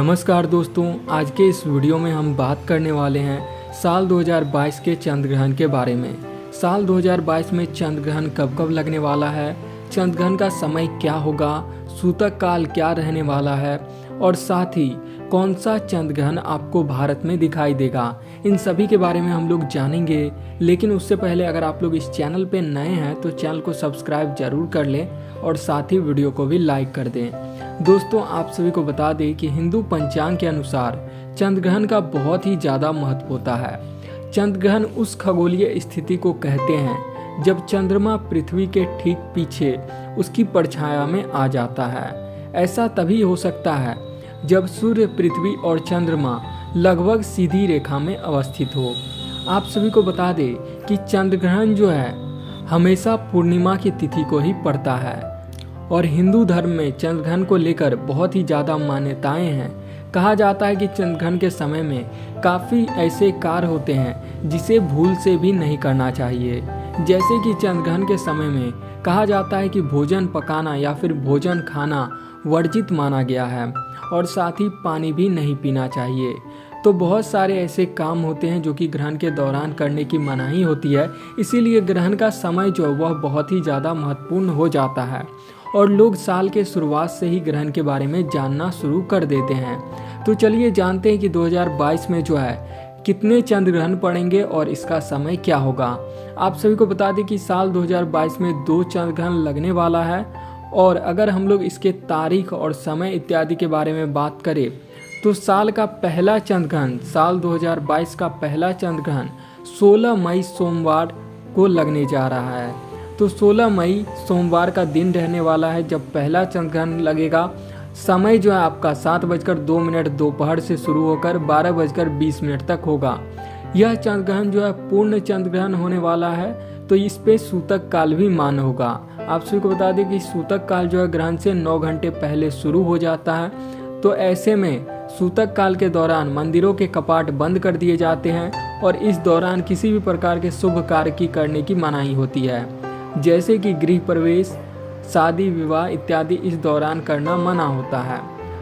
नमस्कार दोस्तों, आज के इस वीडियो में हम बात करने वाले हैं साल 2022 के चंद्र ग्रहण के बारे में। साल 2022 में चंद्र ग्रहण कब कब लगने वाला है, चंद्र ग्रहण का समय क्या होगा, सूतक काल क्या रहने वाला है और साथ ही कौन सा चंद्र ग्रहण आपको भारत में दिखाई देगा, इन सभी के बारे में हम लोग जानेंगे। लेकिन उससे पहले अगर आप लोग इस चैनल पे नए हैं तो चैनल को सब्सक्राइब जरूर कर लें और साथ ही वीडियो को भी लाइक कर दें। दोस्तों, आप सभी को बता दें कि हिंदू पंचांग के अनुसार चंद्र ग्रहण का बहुत ही ज़्यादा महत्व होता है। चंद्र ग्रहण उस खगोलीय स्थिति को कहते हैं जब चंद्रमा पृथ्वी के ठीक पीछे उसकी परछाया में आ जाता है। ऐसा तभी हो सकता है जब सूर्य, पृथ्वी और चंद्रमा लगभग सीधी रेखा में अवस्थित हो। आप सभी को बता दें कि चंद्र ग्रहण जो है हमेशा पूर्णिमा की तिथि को ही पड़ता है और हिंदू धर्म में चंद्र ग्रहण को लेकर बहुत ही ज़्यादा मान्यताएं हैं। कहा जाता है कि चंद्र ग्रहण के समय में काफ़ी ऐसे कार्य होते हैं जिसे भूल से भी नहीं करना चाहिए। जैसे कि चंद्र ग्रहण के समय में कहा जाता है कि भोजन पकाना या फिर भोजन खाना वर्जित माना गया है और साथ ही पानी भी नहीं पीना चाहिए। तो बहुत सारे ऐसे काम होते हैं जो कि ग्रहण के दौरान करने की मनाही होती है, इसीलिए ग्रहण का समय जो है वह बहुत ही ज़्यादा महत्वपूर्ण हो जाता है और लोग साल के शुरुआत से ही ग्रहण के बारे में जानना शुरू कर देते हैं। तो चलिए जानते हैं कि 2022 में जो है कितने चंद्र ग्रहण पड़ेंगे और इसका समय क्या होगा। आप सभी को बता दें कि साल 2022 में 2 चंद्र ग्रहण लगने वाला है और अगर हम लोग इसके तारीख और समय इत्यादि के बारे में बात करें तो साल का पहला चंद्र ग्रहण, साल 2022 का पहला चंद्र ग्रहण 16 मई सोमवार को लगने जा रहा है। तो 16 मई सोमवार का दिन रहने वाला है जब पहला चंद्र ग्रहण लगेगा। समय जो है आपका 7:02 दोपहर से शुरू होकर 12:20 तक होगा। यह चंद्र ग्रहण जो है पूर्ण चंद्र ग्रहण होने वाला है, तो इस पे सूतक काल भी मान होगा। आप सभी को बता दें कि सूतक काल जो है ग्रहण से 9 घंटे पहले शुरू हो जाता है। तो ऐसे में सूतक काल के दौरान मंदिरों के कपाट बंद कर दिए जाते हैं और इस दौरान किसी भी प्रकार के शुभ कार्य की करने की मनाही होती है, जैसे कि गृह प्रवेश, शादी विवाह इत्यादि इस दौरान करना मना होता है।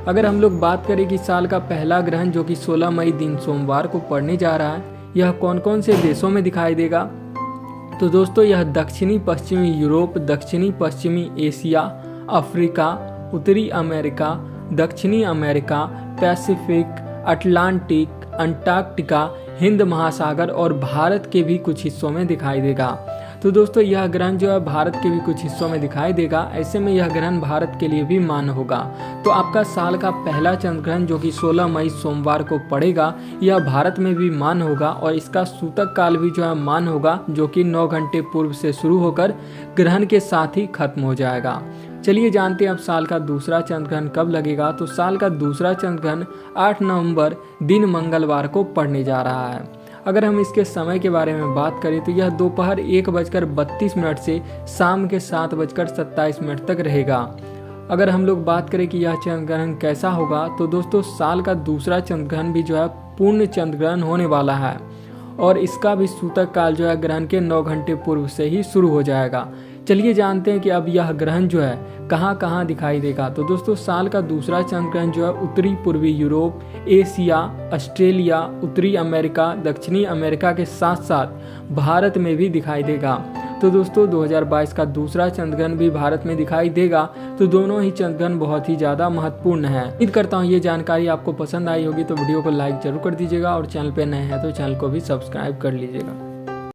अगर हम लोग बात करें कि साल का पहला ग्रहण जो कि 16 मई दिन सोमवार को पड़ने जा रहा है, यह कौन कौन से देशों में दिखाई देगा, तो दोस्तों यह दक्षिणी पश्चिमी यूरोप, दक्षिणी पश्चिमी एशिया, अफ्रीका, उत्तरी अमेरिका, दक्षिणी America, Pacific, Atlantic, Antarctica, Hind महासागर और भारत के भी कुछ हिस्सों में दिखाई देगा। तो दोस्तों यह ग्रहण जो है भारत के भी कुछ हिस्सों में दिखाई देगा। ऐसे में यह ग्रहण भारत के लिए भी मान्य होगा। तो आपका साल का पहला चंद्र ग्रहण जो कि 16 मई सोमवार को पड़ेगा, यह भारत में भी मान्य होगा और इसका सूतक काल भी जो है मान्य होगा, जो कि 9 घंटे पूर्व से शुरू होकर ग्रहण के साथ ही खत्म हो जाएगा। चलिए जानते हैं अब साल का दूसरा चंद्र ग्रहण कब लगेगा। तो साल का दूसरा चंद्र ग्रहण 8 नवंबर दिन मंगलवार को पड़ने जा रहा है। अगर हम इसके समय के बारे में बात करें तो यह दोपहर 1:32 से शाम के 7:27 तक रहेगा। अगर हम लोग बात करें कि यह चंद्र ग्रहण कैसा होगा, तो दोस्तों साल का दूसरा चंद्र ग्रहण भी जो है पूर्ण चंद्र ग्रहण होने वाला है और इसका भी सूतक काल जो है ग्रहण के 9 घंटे पूर्व से ही शुरू हो जाएगा। चलिए जानते हैं कि अब यह ग्रहण जो है कहाँ कहाँ दिखाई देगा। तो दोस्तों साल का दूसरा चंद्र ग्रहण जो है उत्तरी पूर्वी यूरोप, एशिया, ऑस्ट्रेलिया, उत्तरी अमेरिका, दक्षिणी अमेरिका के साथ साथ भारत में भी दिखाई देगा। तो दोस्तों 2022 का दूसरा चंद्र ग्रहण भी भारत में दिखाई देगा। तो दोनों ही चंद्र ग्रहण बहुत ही ज़्यादा महत्वपूर्ण है। उम्मीद करता हूँ ये जानकारी आपको पसंद आई होगी, तो वीडियो को लाइक जरूर कर दीजिएगा और चैनल पे नए हैं तो चैनल को भी सब्सक्राइब कर लीजिएगा।